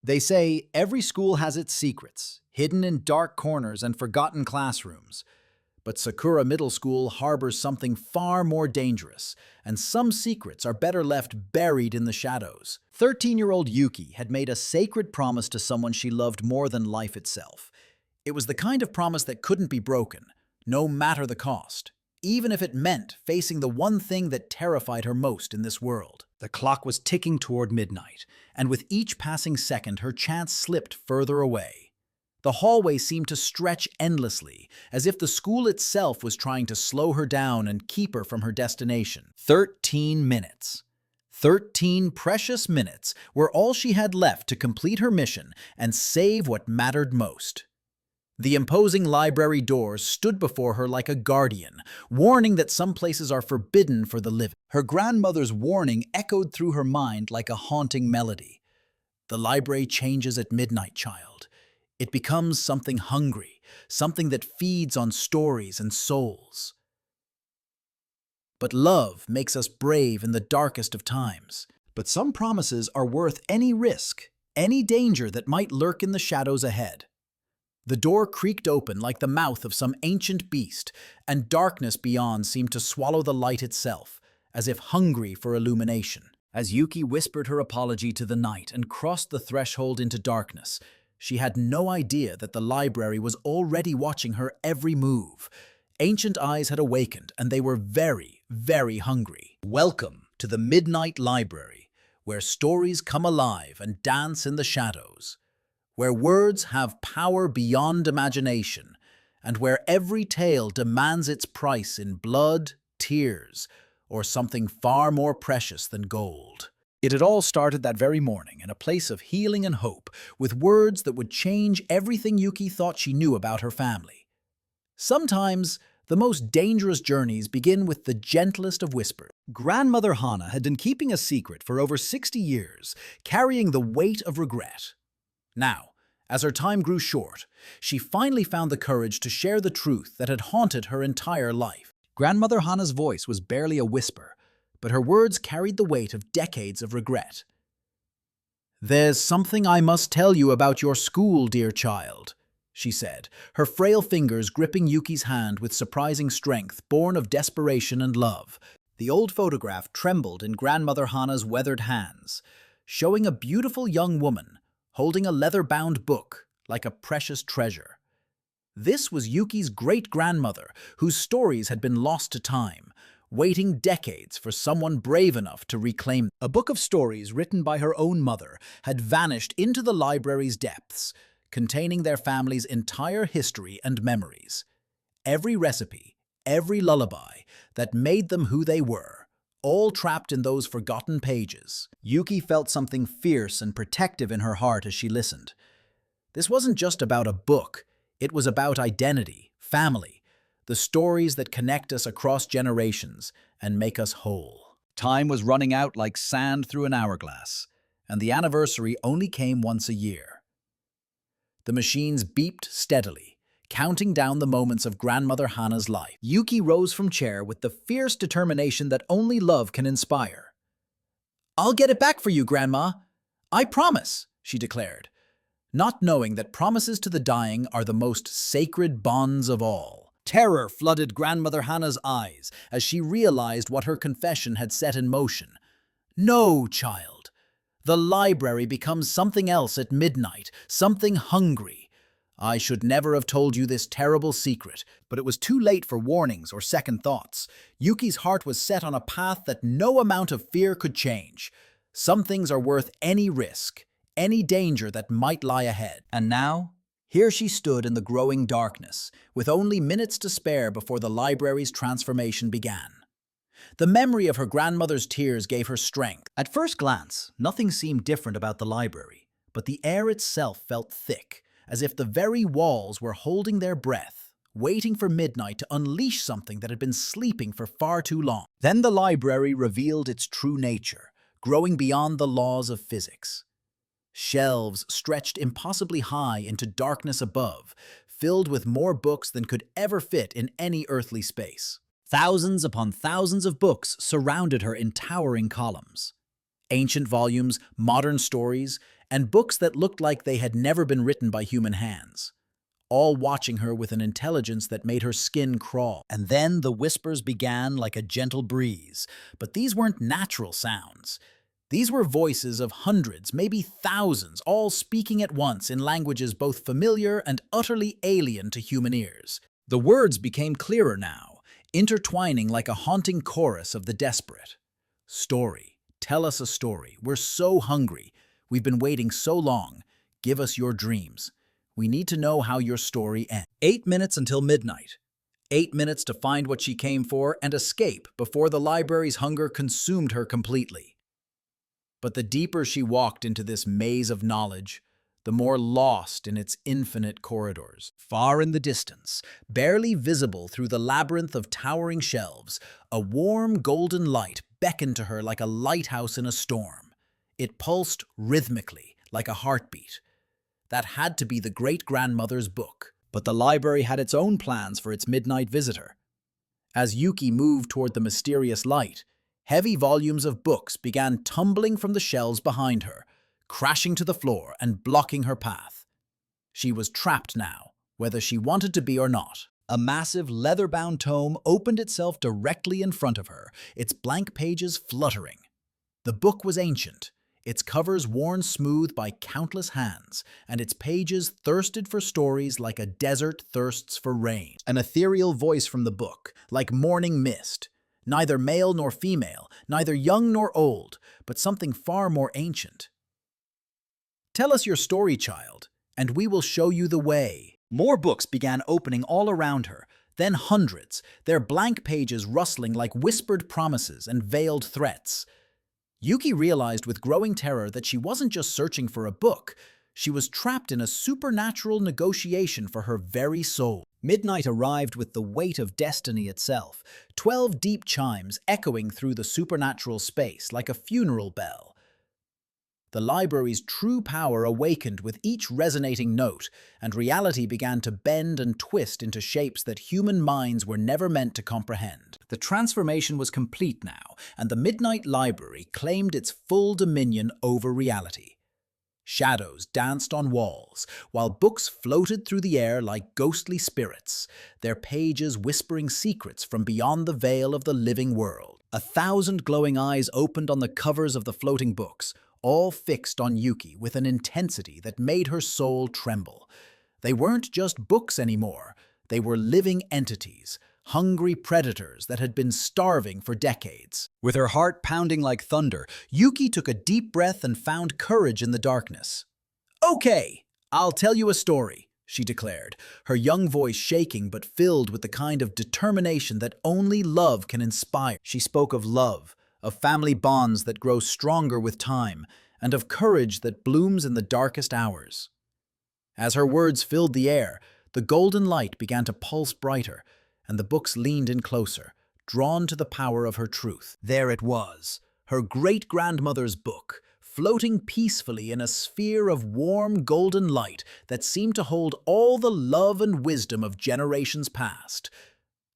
They say every school has its secrets, hidden in dark corners and forgotten classrooms. But Sakura Middle School harbors something far more dangerous, and some secrets are better left buried in the shadows. 13-year-old Yuki had made a sacred promise to someone she loved more than life itself. It was the kind of promise that couldn't be broken, no matter the cost, even if it meant facing the one thing that terrified her most in this world. The clock was ticking toward midnight, and with each passing second, her chance slipped further away. The hallway seemed to stretch endlessly, as if the school itself was trying to slow her down and keep her from her destination. 13 minutes. 13 precious minutes were all she had left to complete her mission and save what mattered most. The imposing library doors stood before her like a guardian, warning that some places are forbidden for the living. Her grandmother's warning echoed through her mind like a haunting melody. The library changes at midnight, child. It becomes something hungry, something that feeds on stories and souls. But love makes us brave in the darkest of times. But some promises are worth any risk, any danger that might lurk in the shadows ahead. The door creaked open like the mouth of some ancient beast, and darkness beyond seemed to swallow the light itself, as if hungry for illumination. As Yuki whispered her apology to the night and crossed the threshold into darkness, she had no idea that the library was already watching her every move. Ancient eyes had awakened, and they were very, very hungry. Welcome to the Midnight Library, where stories come alive and dance in the shadows, where words have power beyond imagination, and where every tale demands its price in blood, tears, or something far more precious than gold. It had all started that very morning in a place of healing and hope, with words that would change everything Yuki thought she knew about her family. Sometimes, the most dangerous journeys begin with the gentlest of whispers. Grandmother Hana had been keeping a secret for over 60 years, carrying the weight of regret. Now, as her time grew short, she finally found the courage to share the truth that had haunted her entire life. Grandmother Hana's voice was barely a whisper, but her words carried the weight of decades of regret. "There's something I must tell you about your school, dear child," she said, her frail fingers gripping Yuki's hand with surprising strength, born of desperation and love. The old photograph trembled in Grandmother Hana's weathered hands, showing a beautiful young woman holding a leather-bound book like a precious treasure. This was Yuki's great-grandmother, whose stories had been lost to time, waiting decades for someone brave enough to reclaim them. A book of stories written by her own mother had vanished into the library's depths, containing their family's entire history and memories. Every recipe, every lullaby that made them who they were, all trapped in those forgotten pages. Yuki felt something fierce and protective in her heart as she listened. This wasn't just about a book, it was about identity, family, the stories that connect us across generations and make us whole. Time was running out like sand through an hourglass, and the anniversary only came once a year. The machines beeped steadily, counting down the moments of Grandmother Hana's life. Yuki rose from chair with the fierce determination that only love can inspire. "I'll get it back for you, Grandma. I promise," she declared, not knowing that promises to the dying are the most sacred bonds of all. Terror flooded Grandmother Hana's eyes as she realized what her confession had set in motion. "No, child. The library becomes something else at midnight, something hungry. I should never have told you this terrible secret, but it was too late for warnings or second thoughts. Yuki's heart was set on a path that no amount of fear could change. Some things are worth any risk, any danger that might lie ahead." And now, here she stood in the growing darkness, with only minutes to spare before the library's transformation began. The memory of her grandmother's tears gave her strength. At first glance, nothing seemed different about the library, but the air itself felt thick, as if the very walls were holding their breath, waiting for midnight to unleash something that had been sleeping for far too long. Then the library revealed its true nature, growing beyond the laws of physics. Shelves stretched impossibly high into darkness above, filled with more books than could ever fit in any earthly space. Thousands upon thousands of books surrounded her in towering columns. Ancient volumes, modern stories, and books that looked like they had never been written by human hands, all watching her with an intelligence that made her skin crawl. And then the whispers began like a gentle breeze, but these weren't natural sounds. These were voices of hundreds, maybe thousands, all speaking at once in languages both familiar and utterly alien to human ears. The words became clearer now, intertwining like a haunting chorus of the desperate. Story. Tell us a story. We're so hungry. We've been waiting so long. Give us your dreams. We need to know how your story ends. 8 minutes until midnight. 8 minutes to find what she came for and escape before the library's hunger consumed her completely. But the deeper she walked into this maze of knowledge, the more lost in its infinite corridors. Far in the distance, barely visible through the labyrinth of towering shelves, a warm golden light beckoned to her like a lighthouse in a storm. It pulsed rhythmically, like a heartbeat. That had to be the great-grandmother's book. But the library had its own plans for its midnight visitor. As Yuki moved toward the mysterious light, heavy volumes of books began tumbling from the shelves behind her, crashing to the floor and blocking her path. She was trapped now, whether she wanted to be or not. A massive leather-bound tome opened itself directly in front of her, its blank pages fluttering. The book was ancient, its covers worn smooth by countless hands, and its pages thirsted for stories like a desert thirsts for rain. An ethereal voice from the book, like morning mist, neither male nor female, neither young nor old, but something far more ancient. Tell us your story, child, and we will show you the way. More books began opening all around her, then hundreds, their blank pages rustling like whispered promises and veiled threats. Yuki realized with growing terror that she wasn't just searching for a book, she was trapped in a supernatural negotiation for her very soul. Midnight arrived with the weight of destiny itself, 12 deep chimes echoing through the supernatural space like a funeral bell. The library's true power awakened with each resonating note, and reality began to bend and twist into shapes that human minds were never meant to comprehend. The transformation was complete now, and the Midnight Library claimed its full dominion over reality. Shadows danced on walls, while books floated through the air like ghostly spirits, their pages whispering secrets from beyond the veil of the living world. 1,000 glowing eyes opened on the covers of the floating books, all fixed on Yuki with an intensity that made her soul tremble. They weren't just books anymore. They were living entities, hungry predators that had been starving for decades. With her heart pounding like thunder, Yuki took a deep breath and found courage in the darkness. "Okay, I'll tell you a story," she declared, her young voice shaking but filled with the kind of determination that only love can inspire. She spoke of love, of family bonds that grow stronger with time, and of courage that blooms in the darkest hours. As her words filled the air, the golden light began to pulse brighter, and the books leaned in closer, drawn to the power of her truth. There it was, her great-grandmother's book, floating peacefully in a sphere of warm golden light that seemed to hold all the love and wisdom of generations past.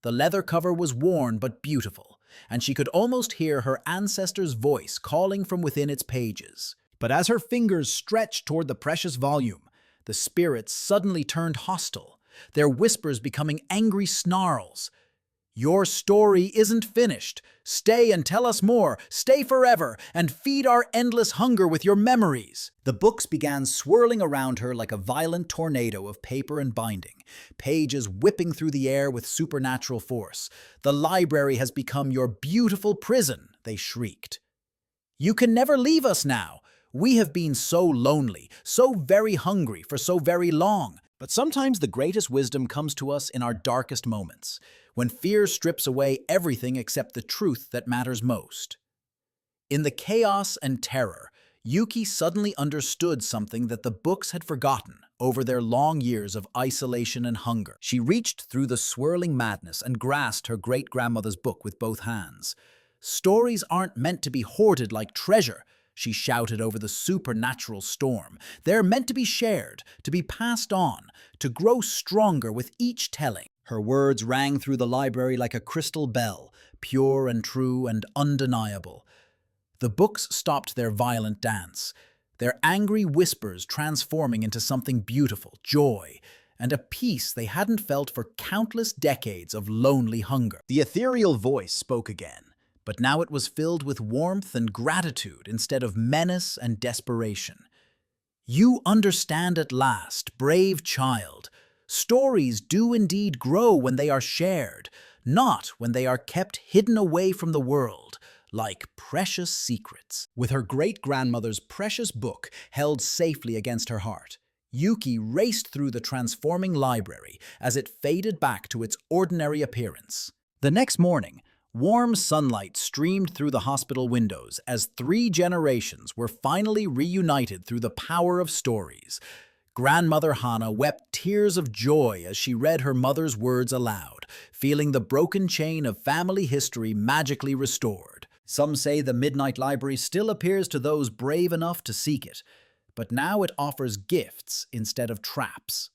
The leather cover was worn but beautiful, and she could almost hear her ancestor's voice calling from within its pages. But as her fingers stretched toward the precious volume, the spirits suddenly turned hostile, their whispers becoming angry snarls. "Your story isn't finished. Stay and tell us more. Stay forever and feed our endless hunger with your memories." The books began swirling around her like a violent tornado of paper and binding, pages whipping through the air with supernatural force. "The library has become your beautiful prison," they shrieked. "You can never leave us now. We have been so lonely, so very hungry for so very long." But sometimes the greatest wisdom comes to us in our darkest moments, when fear strips away everything except the truth that matters most. In the chaos and terror, Yuki suddenly understood something that the books had forgotten over their long years of isolation and hunger. She reached through the swirling madness and grasped her great-grandmother's book with both hands. "Stories aren't meant to be hoarded like treasure," she shouted over the supernatural storm. "They're meant to be shared, to be passed on, to grow stronger with each telling." Her words rang through the library like a crystal bell, pure and true and undeniable. The books stopped their violent dance, their angry whispers transforming into something beautiful, joy, and a peace they hadn't felt for countless decades of lonely hunger. The ethereal voice spoke again, but now it was filled with warmth and gratitude instead of menace and desperation. You understand at last, brave child. Stories do indeed grow when they are shared, not when they are kept hidden away from the world, like precious secrets. With her great-grandmother's precious book held safely against her heart, Yuki raced through the transforming library as it faded back to its ordinary appearance. The next morning, warm sunlight streamed through the hospital windows as 3 generations were finally reunited through the power of stories. Grandmother Hana wept tears of joy as she read her mother's words aloud, feeling the broken chain of family history magically restored. Some say the Midnight Library still appears to those brave enough to seek it, but now it offers gifts instead of traps.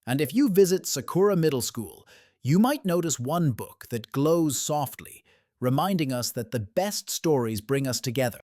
And if you visit Sakura Middle School, you might notice one book that glows softly, reminding us that the best stories bring us together.